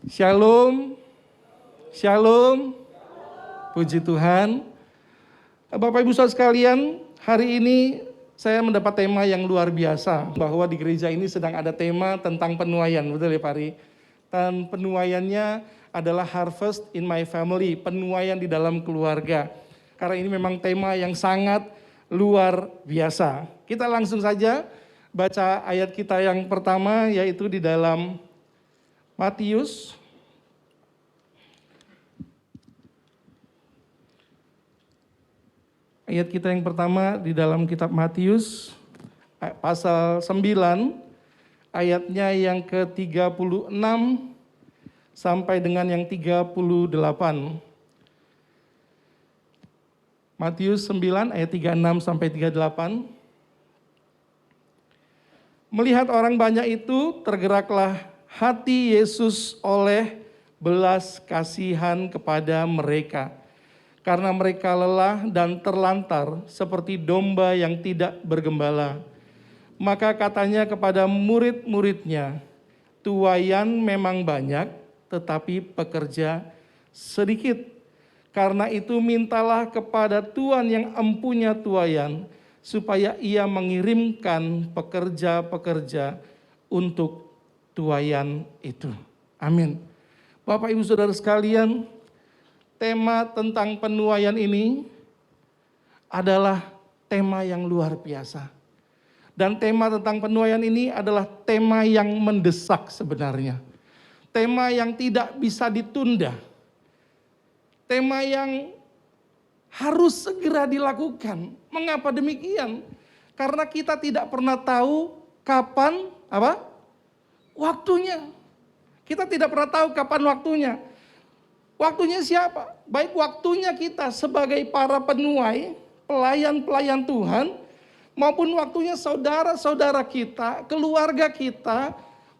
Shalom, shalom, puji Tuhan. Bapak Ibu Saudara sekalian, hari ini saya mendapat tema yang luar biasa, bahwa di gereja ini sedang ada tema tentang penuaian, betul ya Pak Ri? Dan penuaiannya adalah harvest in my family, penuaian di dalam keluarga. Karena ini memang tema yang sangat luar biasa. Kita langsung saja baca ayat kita yang pertama, yaitu di dalam Matius ayat kita yang pertama di dalam kitab Matius pasal 9 ayatnya yang ke-36 sampai dengan yang 38. Matius 9 ayat 36 sampai 38. Melihat orang banyak itu, tergeraklah hati Yesus oleh belas kasihan kepada mereka, karena mereka lelah dan terlantar seperti domba yang tidak bergembala. Maka katanya kepada murid-muridnya, tuaian memang banyak, tetapi pekerja sedikit. Karena itu mintalah kepada Tuhan yang empunya tuaian, supaya ia mengirimkan pekerja-pekerja untuk tuaian itu. Amin. Bapak Ibu Saudara sekalian, tema tentang penuaian ini adalah tema yang luar biasa. Dan tema tentang penuaian ini adalah tema yang mendesak sebenarnya. Tema yang tidak bisa ditunda. Tema yang harus segera dilakukan. Mengapa demikian? Karena kita tidak pernah tahu kapan waktunya. Kita tidak pernah tahu kapan waktunya. Waktunya siapa? Baik waktunya kita sebagai para penuai, pelayan-pelayan Tuhan, maupun waktunya saudara-saudara kita, keluarga kita,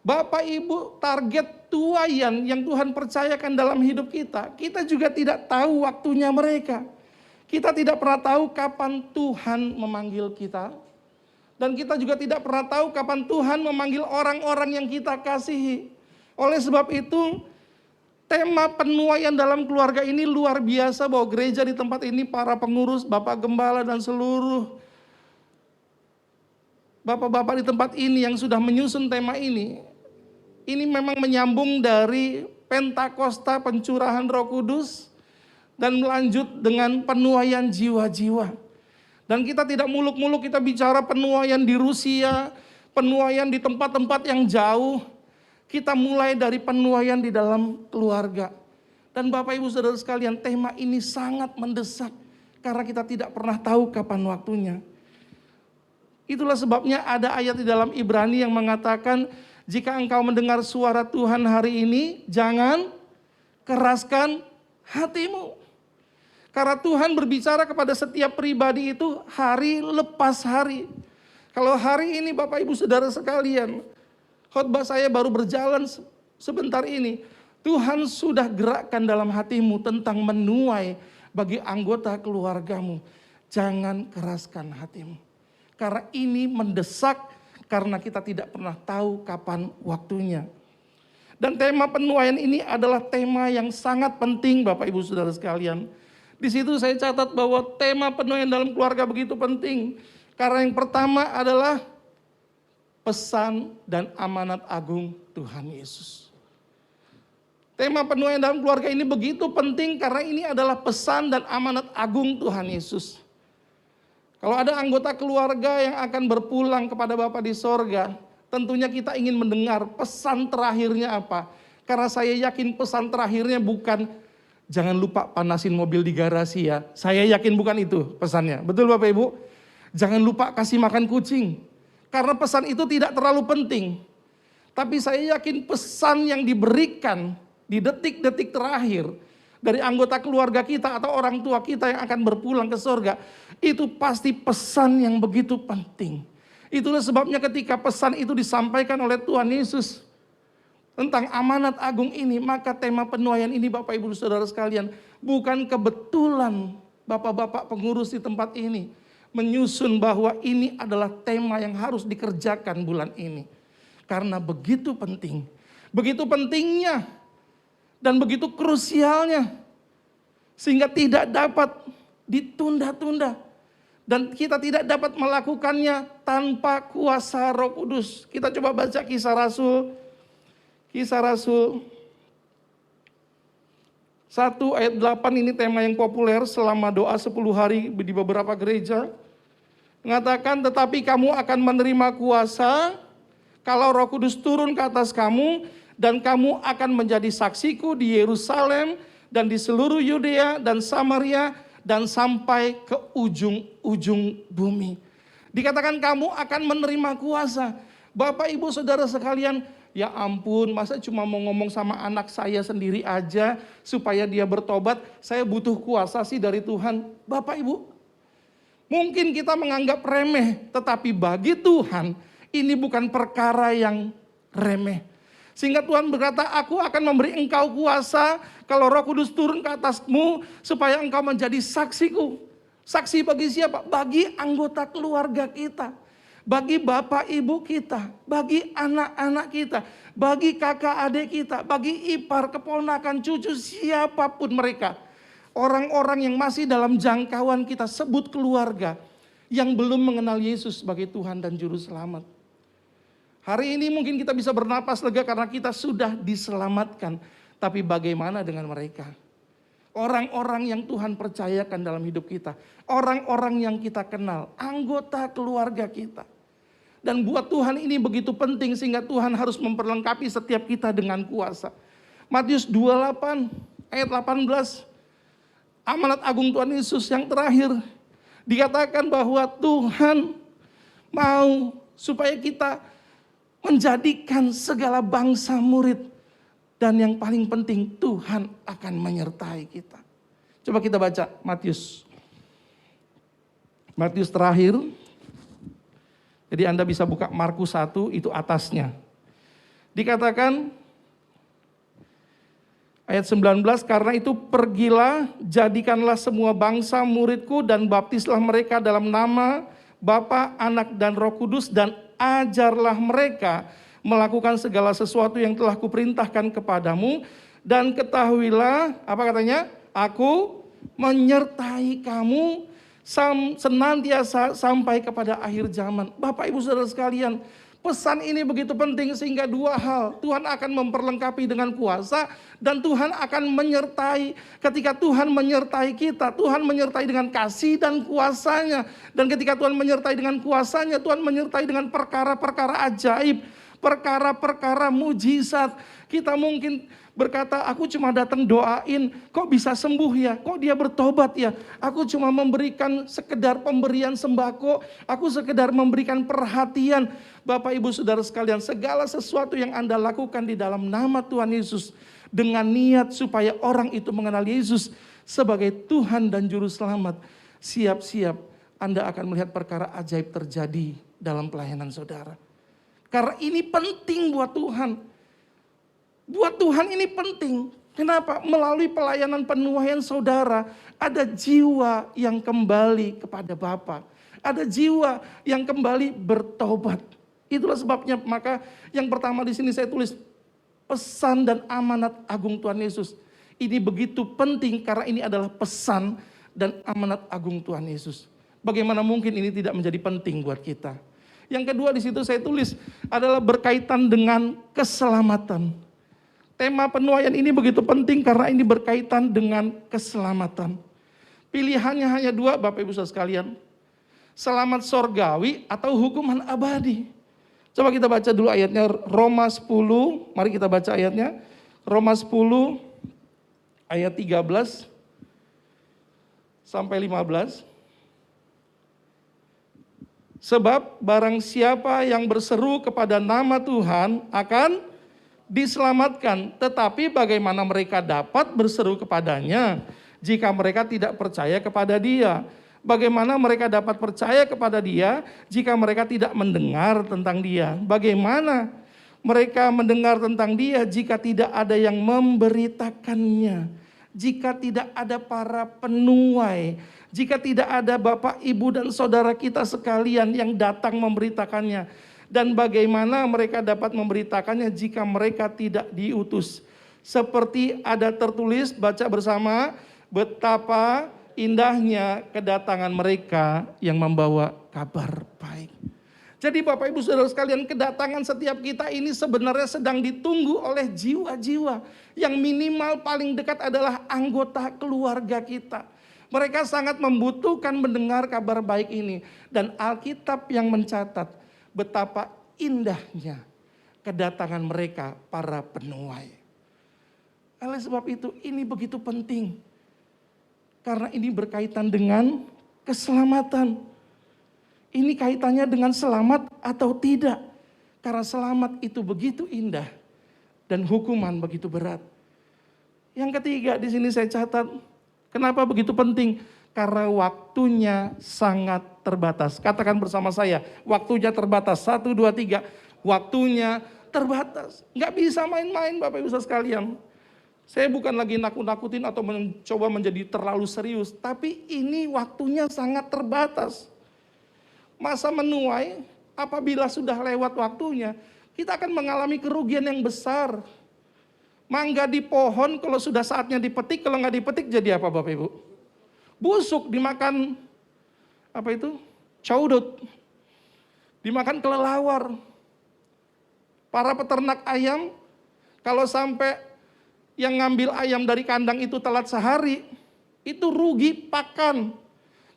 Bapak Ibu, target tuaian yang Tuhan percayakan dalam hidup kita. Kita juga tidak tahu waktunya mereka. Kita tidak pernah tahu kapan Tuhan memanggil kita. Dan kita juga tidak pernah tahu kapan Tuhan memanggil orang-orang yang kita kasihi. Oleh sebab itu, tema penuaian dalam keluarga ini luar biasa, bahwa gereja di tempat ini, para pengurus, Bapak Gembala dan seluruh Bapak-bapak di tempat ini yang sudah menyusun tema ini memang menyambung dari Pentakosta pencurahan Roh Kudus dan melanjut dengan penuaian jiwa-jiwa. Dan kita tidak muluk-muluk kita bicara penuaian di Rusia, penuaian di tempat-tempat yang jauh. Kita mulai dari penuaian di dalam keluarga. Dan Bapak Ibu Saudara sekalian, tema ini sangat mendesak karena kita tidak pernah tahu kapan waktunya. Itulah sebabnya ada ayat di dalam Ibrani yang mengatakan, jika engkau mendengar suara Tuhan hari ini, jangan keraskan hatimu. Karena Tuhan berbicara kepada setiap pribadi itu hari lepas hari. Kalau hari ini Bapak Ibu Saudara sekalian, khotbah saya baru berjalan sebentar ini, Tuhan sudah gerakkan dalam hatimu tentang menuai bagi anggota keluargamu. Jangan keraskan hatimu. Karena ini mendesak, karena kita tidak pernah tahu kapan waktunya. Dan tema penuaian ini adalah tema yang sangat penting Bapak Ibu Saudara sekalian. Di situ saya catat bahwa tema penuaian dalam keluarga begitu penting. Karena yang pertama adalah pesan dan amanat agung Tuhan Yesus. Tema penuaian dalam keluarga ini begitu penting karena ini adalah pesan dan amanat agung Tuhan Yesus. Kalau ada anggota keluarga yang akan berpulang kepada Bapa di sorga, tentunya kita ingin mendengar pesan terakhirnya apa. Karena saya yakin pesan terakhirnya bukan jangan lupa panasin mobil di garasi ya. Saya yakin bukan itu pesannya. Betul Bapak Ibu? Jangan lupa kasih makan kucing. Karena pesan itu tidak terlalu penting. Tapi saya yakin pesan yang diberikan di detik-detik terakhir dari anggota keluarga kita atau orang tua kita yang akan berpulang ke surga, itu pasti pesan yang begitu penting. Itulah sebabnya ketika pesan itu disampaikan oleh Tuhan Yesus tentang amanat agung ini, maka tema penuaian ini Bapak Ibu Saudara sekalian, bukan kebetulan Bapak-bapak pengurus di tempat ini menyusun bahwa ini adalah tema yang harus dikerjakan bulan ini. Karena begitu penting. Begitu pentingnya dan begitu krusialnya, sehingga tidak dapat ditunda-tunda. Dan kita tidak dapat melakukannya tanpa kuasa Roh Kudus. Kita coba baca Kisah Rasul 1 ayat 8, ini tema yang populer selama doa 10 hari di beberapa gereja. Mengatakan, tetapi kamu akan menerima kuasa kalau Roh Kudus turun ke atas kamu, dan kamu akan menjadi saksiku di Yerusalem dan di seluruh Yudea dan Samaria dan sampai ke ujung-ujung bumi. Dikatakan kamu akan menerima kuasa. Bapak, Ibu, Saudara sekalian, ya ampun, masa cuma mau ngomong sama anak saya sendiri aja supaya dia bertobat, saya butuh kuasa sih dari Tuhan. Bapak, Ibu, mungkin kita menganggap remeh, tetapi bagi Tuhan ini bukan perkara yang remeh. Sehingga Tuhan berkata, aku akan memberi engkau kuasa kalau Roh Kudus turun ke atasmu supaya engkau menjadi saksiku. Saksi bagi siapa? Bagi anggota keluarga kita, bagi bapak ibu kita, bagi anak-anak kita, bagi kakak adik kita, bagi ipar, keponakan, cucu, siapapun mereka. Orang-orang yang masih dalam jangkauan kita sebut keluarga, yang belum mengenal Yesus sebagai Tuhan dan Juru Selamat. Hari ini mungkin kita bisa bernapas lega karena kita sudah diselamatkan. Tapi bagaimana dengan mereka? Orang-orang yang Tuhan percayakan dalam hidup kita. Orang-orang yang kita kenal. Anggota keluarga kita. Dan buat Tuhan ini begitu penting sehingga Tuhan harus memperlengkapi setiap kita dengan kuasa. Matius 28 ayat 18. Amanat agung Tuhan Yesus yang terakhir. Dikatakan bahwa Tuhan mau supaya kita menjadikan segala bangsa murid. Dan yang paling penting, Tuhan akan menyertai kita. Coba kita baca Matius. Matius terakhir. Jadi Anda bisa buka Markus 1, itu atasnya. Dikatakan ayat 19, karena itu pergilah, jadikanlah semua bangsa muridku dan baptislah mereka dalam nama Bapa, Anak, dan Roh Kudus, dan ajarlah mereka melakukan segala sesuatu yang telah kuperintahkan kepadamu, dan ketahuilah, apa katanya? Aku menyertai kamu senantiasa sampai kepada akhir zaman. Bapak, Ibu, Saudara sekalian, pesan ini begitu penting sehingga dua hal. Tuhan akan memperlengkapi dengan kuasa dan Tuhan akan menyertai. Ketika Tuhan menyertai kita, Tuhan menyertai dengan kasih dan kuasanya. Dan ketika Tuhan menyertai dengan kuasanya, Tuhan menyertai dengan perkara-perkara ajaib, perkara-perkara mujizat. Kita mungkin berkata, aku cuma datang doain, kok bisa sembuh ya? Kok dia bertobat ya? Aku cuma memberikan sekedar pemberian sembako, aku sekedar memberikan perhatian. Bapak, Ibu, Saudara sekalian, segala sesuatu yang Anda lakukan di dalam nama Tuhan Yesus, dengan niat supaya orang itu mengenal Yesus sebagai Tuhan dan Juru Selamat, siap-siap Anda akan melihat perkara ajaib terjadi dalam pelayanan saudara. Karena ini penting buat Tuhan. Buat Tuhan ini penting. Kenapa? Melalui pelayanan penuaian saudara, ada jiwa yang kembali kepada Bapa. Ada jiwa yang kembali bertobat. Itulah sebabnya maka yang pertama di sini saya tulis pesan dan amanat agung Tuhan Yesus. Ini begitu penting karena ini adalah pesan dan amanat agung Tuhan Yesus. Bagaimana mungkin ini tidak menjadi penting buat kita? Yang kedua di situ saya tulis adalah berkaitan dengan keselamatan. Tema penuaian ini begitu penting karena ini berkaitan dengan keselamatan. Pilihannya hanya dua, Bapak Ibu Saudara sekalian. Selamat sorgawi atau hukuman abadi. Coba kita baca dulu ayatnya, Roma 10, mari kita baca ayatnya. Roma 10 ayat 13 sampai 15. Sebab barang siapa yang berseru kepada nama Tuhan akan diselamatkan. Tetapi bagaimana mereka dapat berseru kepadanya jika mereka tidak percaya kepada Dia? Bagaimana mereka dapat percaya kepada Dia jika mereka tidak mendengar tentang Dia? Bagaimana mereka mendengar tentang Dia jika tidak ada yang memberitakannya? Jika tidak ada para penuai, jika tidak ada Bapak, Ibu, dan saudara kita sekalian yang datang memberitakannya. Dan bagaimana mereka dapat memberitakannya jika mereka tidak diutus? Seperti ada tertulis, baca bersama, betapa indahnya kedatangan mereka yang membawa kabar baik. Jadi Bapak Ibu Saudara sekalian, kedatangan setiap kita ini sebenarnya sedang ditunggu oleh jiwa-jiwa yang minimal paling dekat adalah anggota keluarga kita. Mereka sangat membutuhkan mendengar kabar baik ini. Dan Alkitab yang mencatat betapa indahnya kedatangan mereka para penuai. Oleh sebab itu ini begitu penting. Karena ini berkaitan dengan keselamatan. Ini kaitannya dengan selamat atau tidak. Karena selamat itu begitu indah dan hukuman begitu berat. Yang ketiga di sini saya catat, kenapa begitu penting? Karena waktunya sangat terbatas. Katakan bersama saya, waktunya terbatas. 1, 2, 3, waktunya terbatas. Nggak bisa main-main Bapak Ibu sekalian. Saya bukan lagi nakut-nakutin atau mencoba menjadi terlalu serius, tapi ini waktunya sangat terbatas. Masa menuai, apabila sudah lewat waktunya, kita akan mengalami kerugian yang besar. Mangga di pohon kalau sudah saatnya dipetik, kalau nggak dipetik jadi apa Bapak Ibu? Busuk, dimakan apa itu? Caudut. Dimakan kelelawar. Para peternak ayam, kalau sampai yang ngambil ayam dari kandang itu telat sehari, itu rugi pakan.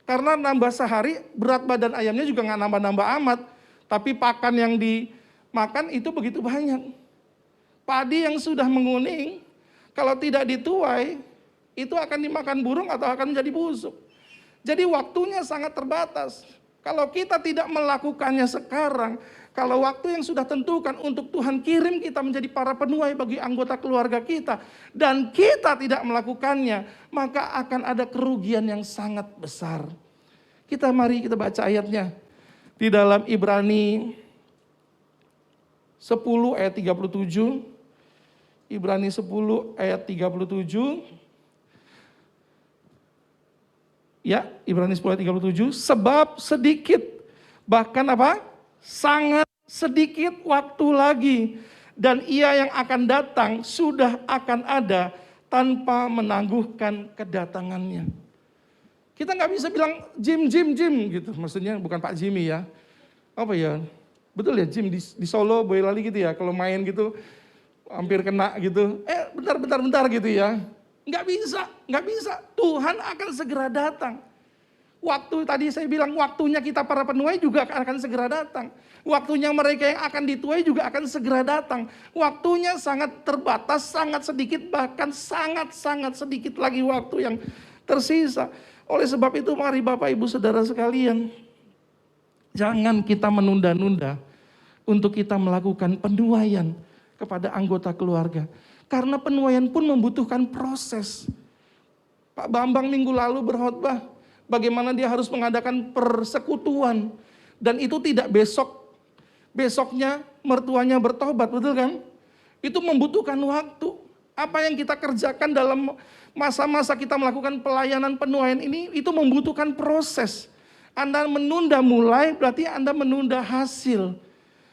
Karena nambah sehari, berat badan ayamnya juga nggak nambah-nambah amat. Tapi pakan yang dimakan itu begitu banyak. Padi yang sudah menguning, kalau tidak dituai, itu akan dimakan burung atau akan menjadi busuk. Jadi waktunya sangat terbatas. Kalau kita tidak melakukannya sekarang, kalau waktu yang sudah tentukan untuk Tuhan kirim kita menjadi para penuai bagi anggota keluarga kita, dan kita tidak melakukannya, maka akan ada kerugian yang sangat besar. Mari kita baca ayatnya. Di dalam Ibrani 10 ayat 37. Ibrani 10 ayat 37. Ya, Ibrani 10 ayat 37. Sebab sedikit, bahkan apa? Sangat sedikit waktu lagi. Dan ia yang akan datang sudah akan ada tanpa menangguhkan kedatangannya. Kita nggak bisa bilang Jim gitu. Maksudnya bukan Pak Jimmy ya. Apa ya? Betul ya Jim di Solo, Boyolali gitu ya. Kalau main gitu hampir kena gitu. Bentar gitu ya. Nggak bisa. Tuhan akan segera datang. Waktu tadi saya bilang waktunya kita para penuai juga akan segera datang. Waktunya mereka yang akan dituai juga akan segera datang. Waktunya sangat terbatas, sangat sedikit, bahkan sangat sedikit lagi waktu yang tersisa. Oleh sebab itu mari Bapak Ibu Saudara sekalian, jangan kita menunda-nunda untuk kita melakukan penuaian kepada anggota keluarga. Karena penuaian pun membutuhkan proses. Pak Bambang minggu lalu berkhotbah bagaimana dia harus mengadakan persekutuan. Dan itu tidak besoknya mertuanya bertobat, betul kan? Itu membutuhkan waktu. Apa yang kita kerjakan dalam masa-masa kita melakukan pelayanan penuaian ini, itu membutuhkan proses. Anda menunda mulai, berarti Anda menunda hasil.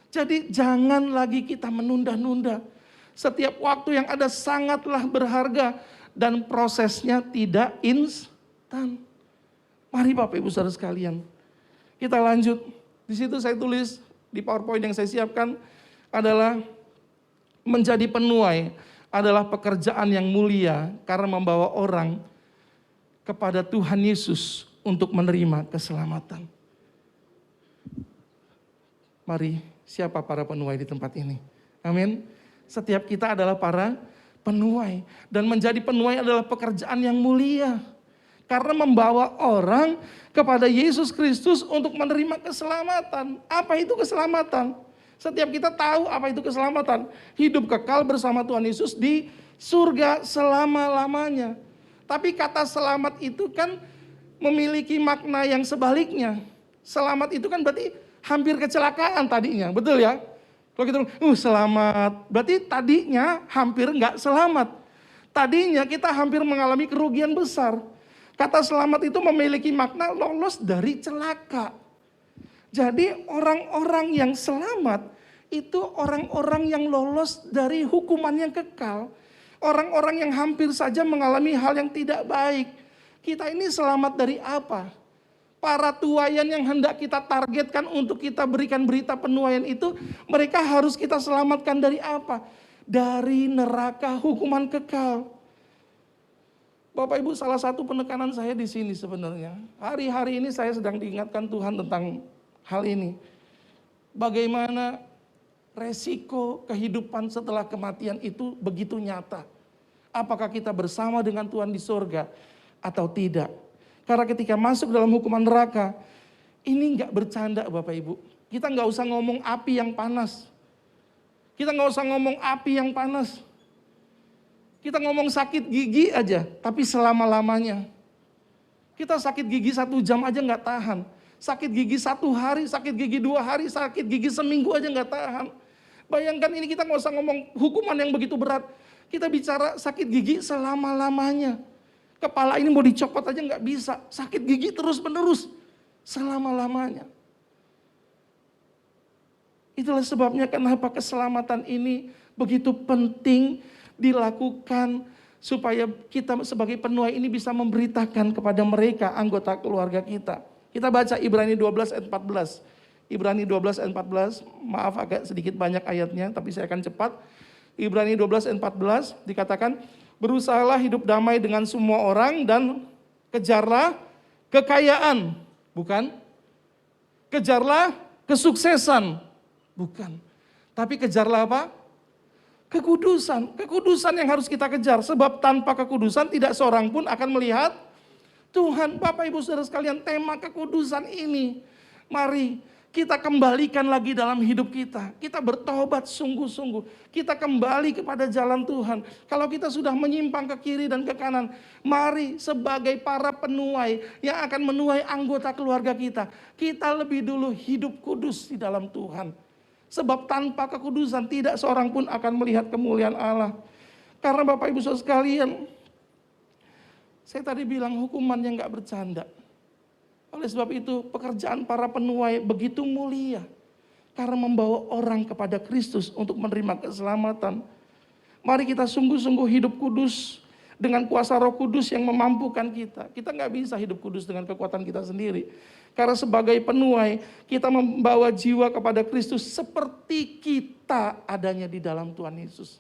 Jadi jangan lagi kita menunda-nunda. Setiap waktu yang ada sangatlah berharga dan prosesnya tidak instan. Mari Bapak Ibu Saudara sekalian, kita lanjut. Di situ saya tulis di PowerPoint yang saya siapkan adalah menjadi penuai adalah pekerjaan yang mulia karena membawa orang kepada Tuhan Yesus untuk menerima keselamatan. Mari, siapa para penuai di tempat ini? Amin. Setiap kita adalah para penuai. Dan menjadi penuai adalah pekerjaan yang mulia. Karena membawa orang kepada Yesus Kristus untuk menerima keselamatan. Apa itu keselamatan? Setiap kita tahu apa itu keselamatan. Hidup kekal bersama Tuhan Yesus di surga selama-lamanya. Tapi kata selamat itu kan memiliki makna yang sebaliknya. Selamat itu kan berarti hampir kecelakaan tadinya, betul ya? Kalau kita selamat, berarti tadinya hampir nggak selamat. Tadinya kita hampir mengalami kerugian besar. Kata selamat itu memiliki makna lolos dari celaka. Jadi orang-orang yang selamat itu orang-orang yang lolos dari hukuman yang kekal. Orang-orang yang hampir saja mengalami hal yang tidak baik. Kita ini selamat dari apa? Para tuayan yang hendak kita targetkan untuk kita berikan berita penuaian itu, mereka harus kita selamatkan dari apa? Dari neraka hukuman kekal. Bapak Ibu, salah satu penekanan saya di sini sebenarnya. Hari-hari ini saya sedang diingatkan Tuhan tentang hal ini. Bagaimana resiko kehidupan setelah kematian itu begitu nyata. Apakah kita bersama dengan Tuhan di surga atau tidak? Karena ketika masuk dalam hukuman neraka, ini nggak bercanda Bapak Ibu. Kita nggak usah ngomong api yang panas. Kita nggak usah ngomong api yang panas. Kita ngomong sakit gigi aja, tapi selama-lamanya. Kita sakit gigi 1 jam aja nggak tahan. Sakit gigi 1 hari, sakit gigi 2 hari, sakit gigi seminggu aja nggak tahan. Bayangkan ini, kita nggak usah ngomong hukuman yang begitu berat. Kita bicara sakit gigi selama-lamanya. Kepala ini mau dicopot aja nggak bisa. Sakit gigi terus-menerus selama-lamanya. Itulah sebabnya kenapa keselamatan ini begitu penting dilakukan supaya kita sebagai penuai ini bisa memberitakan kepada mereka, anggota keluarga kita. Kita baca Ibrani 12 ayat 14. Ibrani 12 ayat 14, maaf agak sedikit banyak ayatnya, tapi saya akan cepat. Ibrani 12 ayat 14 dikatakan, berusahalah hidup damai dengan semua orang dan kejarlah kekayaan. Bukan. Kejarlah kesuksesan. Bukan. Tapi kejarlah apa? Kekudusan. Kekudusan yang harus kita kejar. Sebab tanpa kekudusan tidak seorang pun akan melihat Tuhan. Bapak Ibu Saudara sekalian, tema kekudusan ini, mari kita kembalikan lagi dalam hidup kita. Kita bertobat sungguh-sungguh. Kita kembali kepada jalan Tuhan. Kalau kita sudah menyimpang ke kiri dan ke kanan, mari sebagai para penuai yang akan menuai anggota keluarga kita, kita lebih dulu hidup kudus di dalam Tuhan. Sebab tanpa kekudusan tidak seorang pun akan melihat kemuliaan Allah. Karena Bapak Ibu Saudara sekalian, saya tadi bilang hukuman yang gak bercanda. Oleh sebab itu pekerjaan para penuai begitu mulia. Karena membawa orang kepada Kristus untuk menerima keselamatan. Mari kita sungguh-sungguh hidup kudus dengan kuasa Roh Kudus yang memampukan kita. Kita gak bisa hidup kudus dengan kekuatan kita sendiri. Karena sebagai penuai kita membawa jiwa kepada Kristus seperti kita adanya di dalam Tuhan Yesus.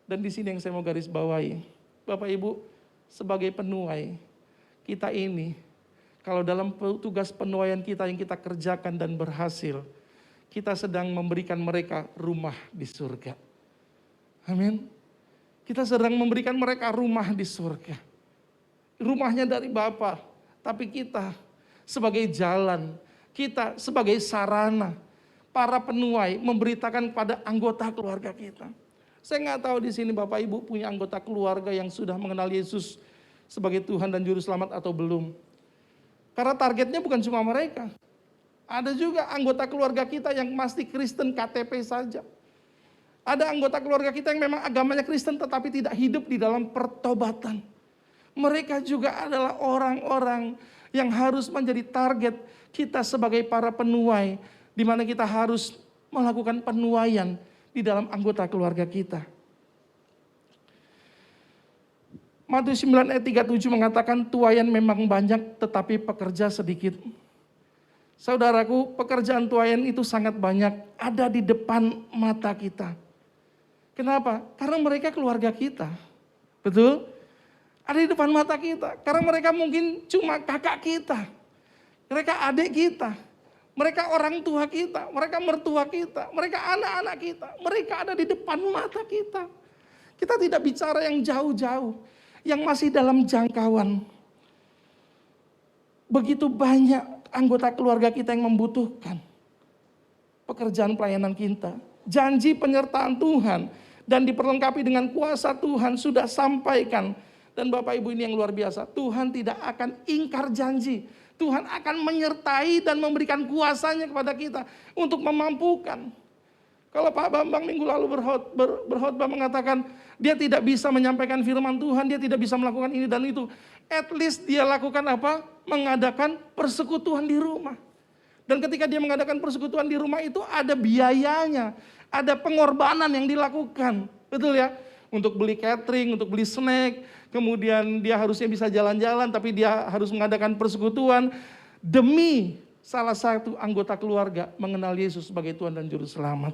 Dan di sini yang saya mau garis bawahi. Bapak Ibu, sebagai penuai kita ini, kalau dalam tugas penuaian kita yang kita kerjakan dan berhasil, kita sedang memberikan mereka rumah di surga. Amin. Kita sedang memberikan mereka rumah di surga. Rumahnya dari Bapa, tapi kita sebagai jalan, kita sebagai sarana, para penuai memberitakan kepada anggota keluarga kita. Saya nggak tahu di sini Bapak Ibu punya anggota keluarga yang sudah mengenal Yesus sebagai Tuhan dan Juru Selamat atau belum. Karena targetnya bukan cuma mereka. Ada juga anggota keluarga kita yang masih Kristen KTP saja. Ada anggota keluarga kita yang memang agamanya Kristen tetapi tidak hidup di dalam pertobatan. Mereka juga adalah orang-orang yang harus menjadi target kita sebagai para penuai, di mana kita harus melakukan penuaian di dalam anggota keluarga kita. Matius 9 ayat 37 mengatakan tuaian memang banyak tetapi pekerja sedikit. Saudaraku, pekerjaan tuaian itu sangat banyak, ada di depan mata kita. Kenapa? Karena mereka keluarga kita. Betul? Ada di depan mata kita. Karena mereka mungkin cuma kakak kita. Mereka adik kita. Mereka orang tua kita. Mereka mertua kita. Mereka anak-anak kita. Mereka ada di depan mata kita. Kita tidak bicara yang jauh-jauh. Yang masih dalam jangkauan. Begitu banyak anggota keluarga kita yang membutuhkan pekerjaan pelayanan kita. Janji penyertaan Tuhan dan diperlengkapi dengan kuasa Tuhan sudah sampaikan. Dan Bapak Ibu ini yang luar biasa, Tuhan tidak akan ingkar janji. Tuhan akan menyertai dan memberikan kuasanya kepada kita untuk memampukan. Kalau Pak Bambang minggu lalu berkhotbah mengatakan dia tidak bisa menyampaikan firman Tuhan, dia tidak bisa melakukan ini dan itu. At least dia lakukan apa? Mengadakan persekutuan di rumah. Dan ketika dia mengadakan persekutuan di rumah itu ada biayanya, ada pengorbanan yang dilakukan. Betul ya? untuk beli catering, untuk beli snack, kemudian dia harusnya bisa jalan-jalan, tapi dia harus mengadakan persekutuan demi salah satu anggota keluarga mengenal Yesus sebagai Tuhan dan Juru Selamat.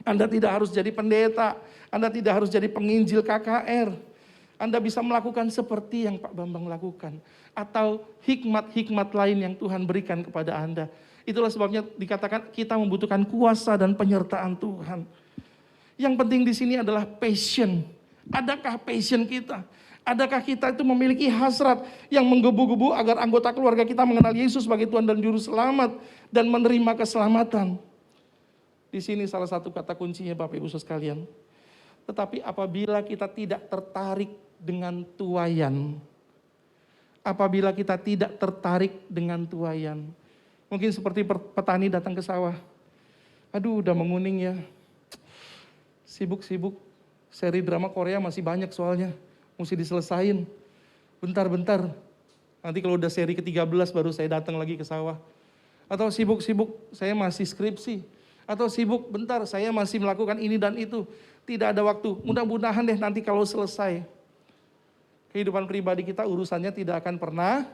Anda tidak harus jadi pendeta, Anda tidak harus jadi penginjil KKR. Anda bisa melakukan seperti yang Pak Bambang lakukan. Atau hikmat-hikmat lain yang Tuhan berikan kepada Anda. Itulah sebabnya dikatakan kita membutuhkan kuasa dan penyertaan Tuhan. Yang penting di sini adalah passion. Adakah passion kita? Adakah kita itu memiliki hasrat yang menggebu-gebu agar anggota keluarga kita mengenal Yesus sebagai Tuhan dan Juru Selamat dan menerima keselamatan? Di sini salah satu kata kuncinya Bapak Ibu Saudara sekalian. Tetapi apabila kita tidak tertarik dengan tuaian, apabila kita tidak tertarik dengan tuaian, mungkin seperti petani datang ke sawah, aduh udah menguning ya, sibuk-sibuk, seri drama Korea masih banyak soalnya, mesti diselesain, bentar-bentar, nanti kalau udah seri ke-13 baru saya datang lagi ke sawah, atau sibuk-sibuk saya masih skripsi, atau sibuk bentar saya masih melakukan ini dan itu, tidak ada waktu, mudah-mudahan deh nanti kalau selesai. Kehidupan pribadi kita urusannya tidak akan pernah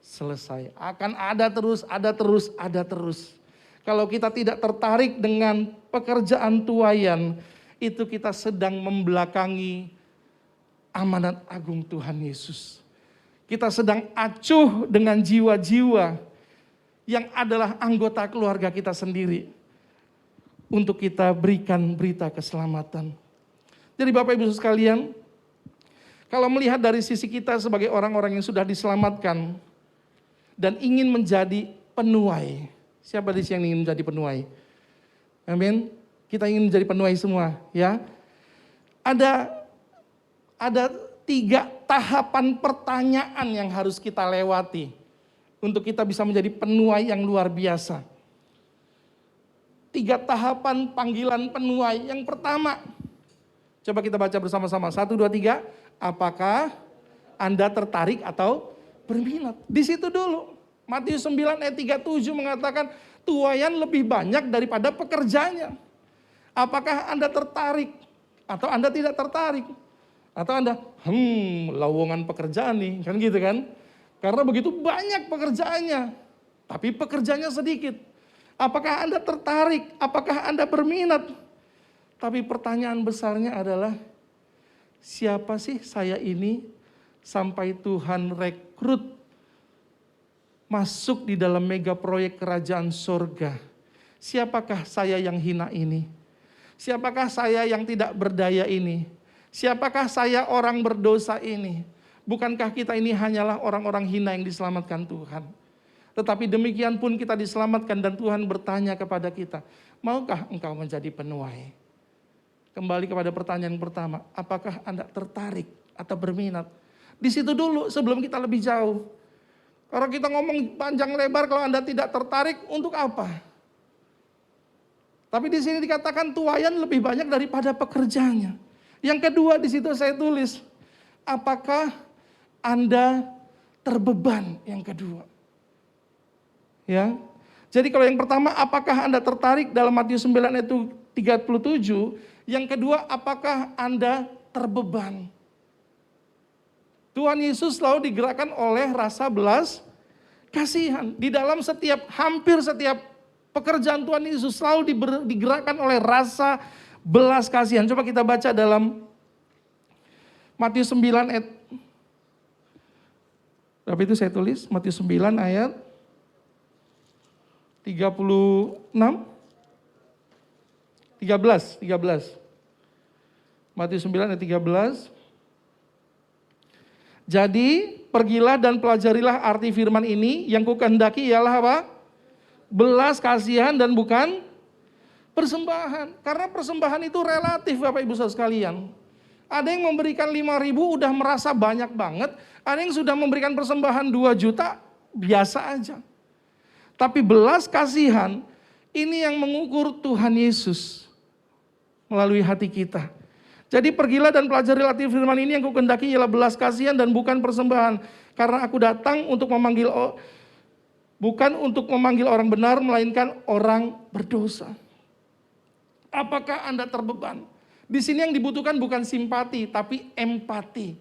selesai. Akan ada terus, ada terus, ada terus. Kalau kita tidak tertarik dengan pekerjaan tuaian, itu kita sedang membelakangi amanat agung Tuhan Yesus. Kita sedang acuh dengan jiwa-jiwa yang adalah anggota keluarga kita sendiri. Untuk kita berikan berita keselamatan. Jadi Bapak Ibu sekalian, kalau melihat dari sisi kita sebagai orang-orang yang sudah diselamatkan dan ingin menjadi penuai. Siapa di sini yang ingin menjadi penuai? Amin. Kita ingin menjadi penuai semua, ya. Ada 3 tahapan pertanyaan yang harus kita lewati untuk kita bisa menjadi penuai yang luar biasa. 3 tahapan panggilan penuai. Yang pertama, coba kita baca bersama-sama. 1, 2, 3. Apakah Anda tertarik atau berminat? Di situ dulu. Matius 9 ayat 37 mengatakan tuaian lebih banyak daripada pekerjanya. Apakah Anda tertarik atau Anda tidak tertarik? Atau Anda, lowongan pekerjaan nih, kan gitu kan? Karena begitu banyak pekerjaannya, tapi pekerjaannya sedikit. Apakah Anda tertarik? Apakah Anda berminat? Tapi pertanyaan besarnya adalah, siapa sih saya ini sampai Tuhan rekrut masuk di dalam mega proyek kerajaan sorga? Siapakah saya yang hina ini? Siapakah saya yang tidak berdaya ini? Siapakah saya orang berdosa ini? Bukankah kita ini hanyalah orang-orang hina yang diselamatkan Tuhan? Tetapi demikian pun kita diselamatkan dan Tuhan bertanya kepada kita, maukah engkau menjadi penuai? Kembali kepada pertanyaan pertama, apakah Anda tertarik atau berminat? Di situ dulu sebelum kita lebih jauh. Kalau kita ngomong panjang lebar, kalau Anda tidak tertarik, untuk apa? Tapi di sini dikatakan tuaian lebih banyak daripada pekerjaannya. Yang kedua di situ saya tulis, apakah Anda terbeban? Yang kedua. Ya. Jadi kalau yang pertama, apakah Anda tertarik dalam Matius 9 ayat 37? Yang kedua, apakah Anda terbeban? Tuhan Yesus selalu digerakkan oleh rasa belas kasihan. Di dalam hampir setiap pekerjaan Tuhan Yesus selalu digerakkan oleh rasa belas kasihan. Coba kita baca dalam Matius 9 ayat, berapa itu saya tulis? Matius 9 ayat 13. Matius 9 ayat 13. Jadi pergilah dan pelajarilah arti firman ini, yang kukehendaki ialah apa? Belas kasihan dan bukan persembahan. Karena persembahan itu relatif Bapak Ibu Saudara sekalian. Ada yang memberikan 5.000 udah merasa banyak banget, ada yang sudah memberikan persembahan 2 juta, biasa aja. Tapi belas kasihan, ini yang mengukur Tuhan Yesus melalui hati kita. Jadi pergilah dan pelajari arti firman ini, yang kukehendaki ialah belas kasihan dan bukan persembahan. Karena aku datang bukan untuk memanggil orang benar, melainkan orang berdosa. Apakah Anda terbeban? Di sini yang dibutuhkan bukan simpati, tapi empati.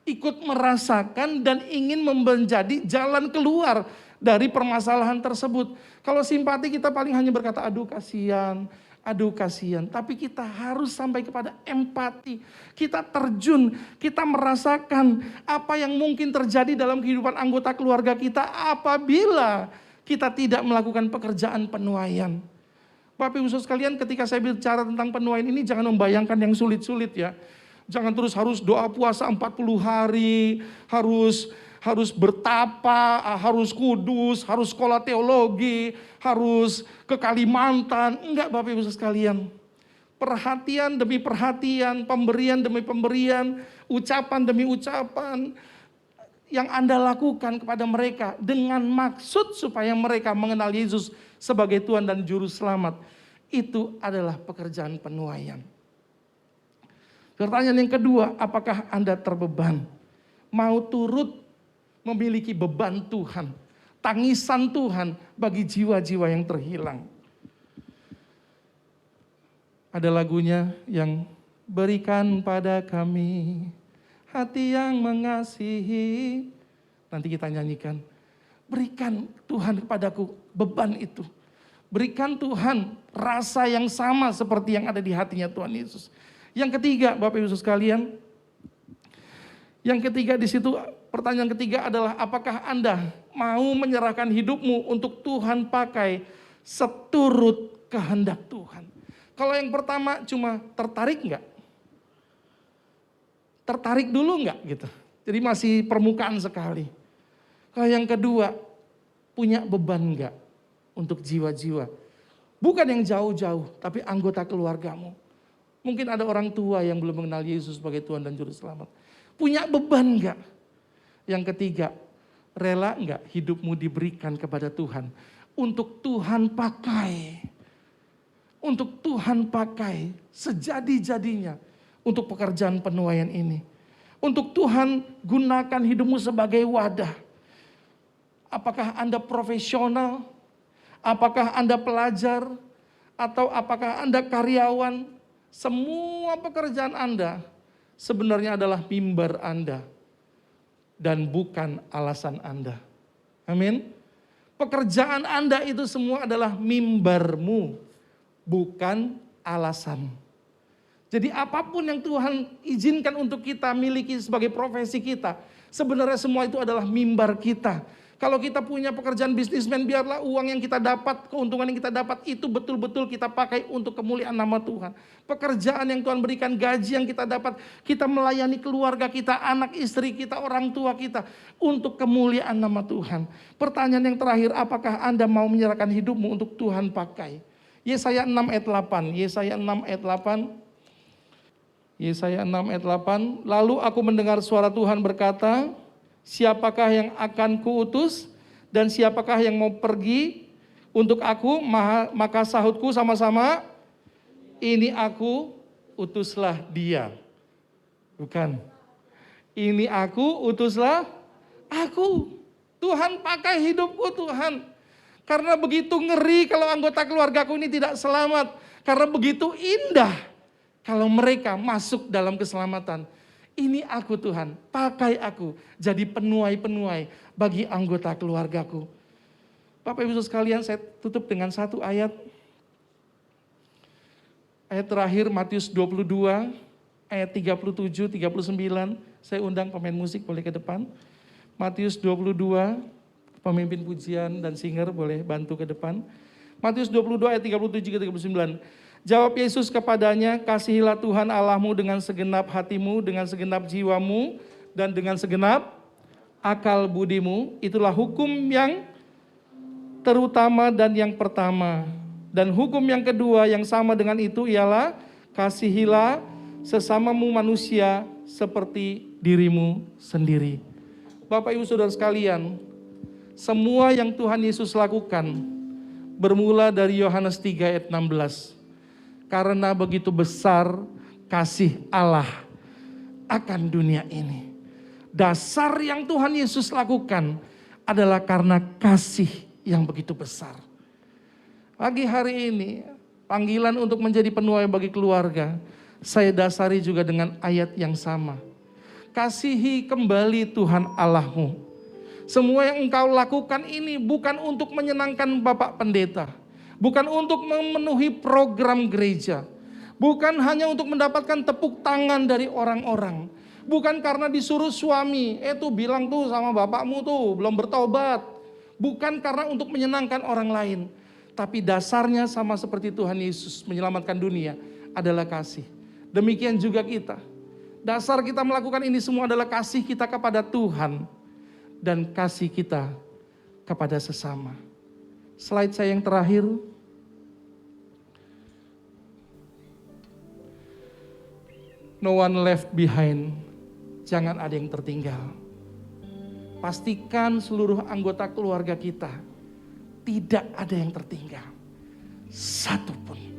Ikut merasakan dan ingin menjadi jalan keluar dari permasalahan tersebut. Kalau simpati kita paling hanya berkata, aduh kasihan. Tapi kita harus sampai kepada empati. Kita terjun, kita merasakan apa yang mungkin terjadi dalam kehidupan anggota keluarga kita apabila kita tidak melakukan pekerjaan penuaian. Bapak Ibu sekalian, ketika saya bicara tentang penuaian ini jangan membayangkan yang sulit-sulit ya. Jangan terus harus doa puasa 40 hari, harus bertapa, harus kudus, harus sekolah teologi, harus ke Kalimantan. Enggak Bapak Ibu sekalian. Perhatian demi perhatian, pemberian demi pemberian, ucapan demi ucapan yang Anda lakukan kepada mereka dengan maksud supaya mereka mengenal Yesus sebagai Tuhan dan Juru Selamat. Itu adalah pekerjaan penuaian. Pertanyaan yang kedua, apakah Anda terbeban? Mau turut memiliki beban Tuhan, tangisan Tuhan bagi jiwa-jiwa yang terhilang. Ada lagunya yang berikan pada kami hati yang mengasihi. Nanti kita nyanyikan. Berikan Tuhan kepadaku beban itu. Berikan Tuhan rasa yang sama seperti yang ada di hatinya Tuhan Yesus. Yang ketiga, Bapak Ibu sekalian, yang ketiga di situ, pertanyaan ketiga adalah apakah Anda mau menyerahkan hidupmu untuk Tuhan pakai seturut kehendak Tuhan? Kalau yang pertama cuma tertarik enggak? Tertarik dulu enggak gitu. Jadi masih permukaan sekali. Kalau yang kedua, punya beban enggak untuk jiwa-jiwa? Bukan yang jauh-jauh, tapi anggota keluargamu. Mungkin ada orang tua yang belum mengenal Yesus sebagai Tuhan dan Juru Selamat. Punya beban enggak? Yang ketiga, rela enggak hidupmu diberikan kepada Tuhan? Untuk Tuhan pakai. Untuk Tuhan pakai sejadi-jadinya untuk pekerjaan penuaian ini. Untuk Tuhan gunakan hidupmu sebagai wadah. Apakah Anda profesional? Apakah Anda pelajar? Atau apakah Anda karyawan? Semua pekerjaan Anda sebenarnya adalah mimbar Anda dan bukan alasan Anda. Amin. Pekerjaan Anda itu semua adalah mimbarmu, bukan alasan. Jadi apapun yang Tuhan izinkan untuk kita miliki sebagai profesi kita, sebenarnya semua itu adalah mimbar kita. Kalau kita punya pekerjaan bisnismen, biarlah uang yang kita dapat, keuntungan yang kita dapat itu betul-betul kita pakai untuk kemuliaan nama Tuhan. Pekerjaan yang Tuhan berikan, gaji yang kita dapat, kita melayani keluarga kita, anak istri kita, orang tua kita, untuk kemuliaan nama Tuhan. Pertanyaan yang terakhir, apakah Anda mau menyerahkan hidupmu untuk Tuhan pakai? Yesaya 6 ayat 8, Yesaya 6 ayat 8. Yesaya 6 ayat 8, lalu aku mendengar suara Tuhan berkata, siapakah yang akan kuutus dan siapakah yang mau pergi untuk aku? Maka sahutku sama-sama, ini aku, utuslah dia. Bukan, ini aku, utuslah aku. Tuhan pakai hidupku Tuhan. Karena begitu ngeri kalau anggota keluargaku ini tidak selamat. Karena begitu indah kalau mereka masuk dalam keselamatan. Ini aku Tuhan, pakai aku jadi penuai-penuai bagi anggota keluargaku. Bapak Ibu sekalian, saya tutup dengan satu ayat. Ayat terakhir Matius 22, ayat 37, 39. Saya undang pemain musik boleh ke depan. Matius 22, pemimpin pujian dan singer boleh bantu ke depan. Matius 22 ayat 37 ke 39. Jawab Yesus kepadanya, kasihilah Tuhan Allahmu dengan segenap hatimu, dengan segenap jiwamu, dan dengan segenap akal budimu. Itulah hukum yang terutama dan yang pertama. Dan hukum yang kedua yang sama dengan itu ialah, kasihilah sesamamu manusia seperti dirimu sendiri. Bapak Ibu Saudara sekalian, semua yang Tuhan Yesus lakukan bermula dari Yohanes 3 ayat 16. Karena begitu besar kasih Allah akan dunia ini. Dasar yang Tuhan Yesus lakukan adalah karena kasih yang begitu besar. Pagi hari ini, panggilan untuk menjadi penuai bagi keluarga. saya dasari juga dengan ayat yang sama. Kasihi kembali Tuhan Allahmu. Semua yang engkau lakukan ini bukan untuk menyenangkan Bapak Pendeta. Bukan untuk memenuhi program gereja. Bukan hanya untuk mendapatkan tepuk tangan dari orang-orang. Bukan karena disuruh suami, tuh bilang tuh sama bapakmu tuh belum bertobat. Bukan karena untuk menyenangkan orang lain. Tapi dasarnya sama seperti Tuhan Yesus menyelamatkan dunia adalah kasih. Demikian juga kita. Dasar kita melakukan ini semua adalah kasih kita kepada Tuhan. Dan kasih kita kepada sesama. Slide saya yang terakhir. No one left behind. Jangan ada yang tertinggal. Pastikan seluruh anggota keluarga kita tidak ada yang tertinggal. Satupun.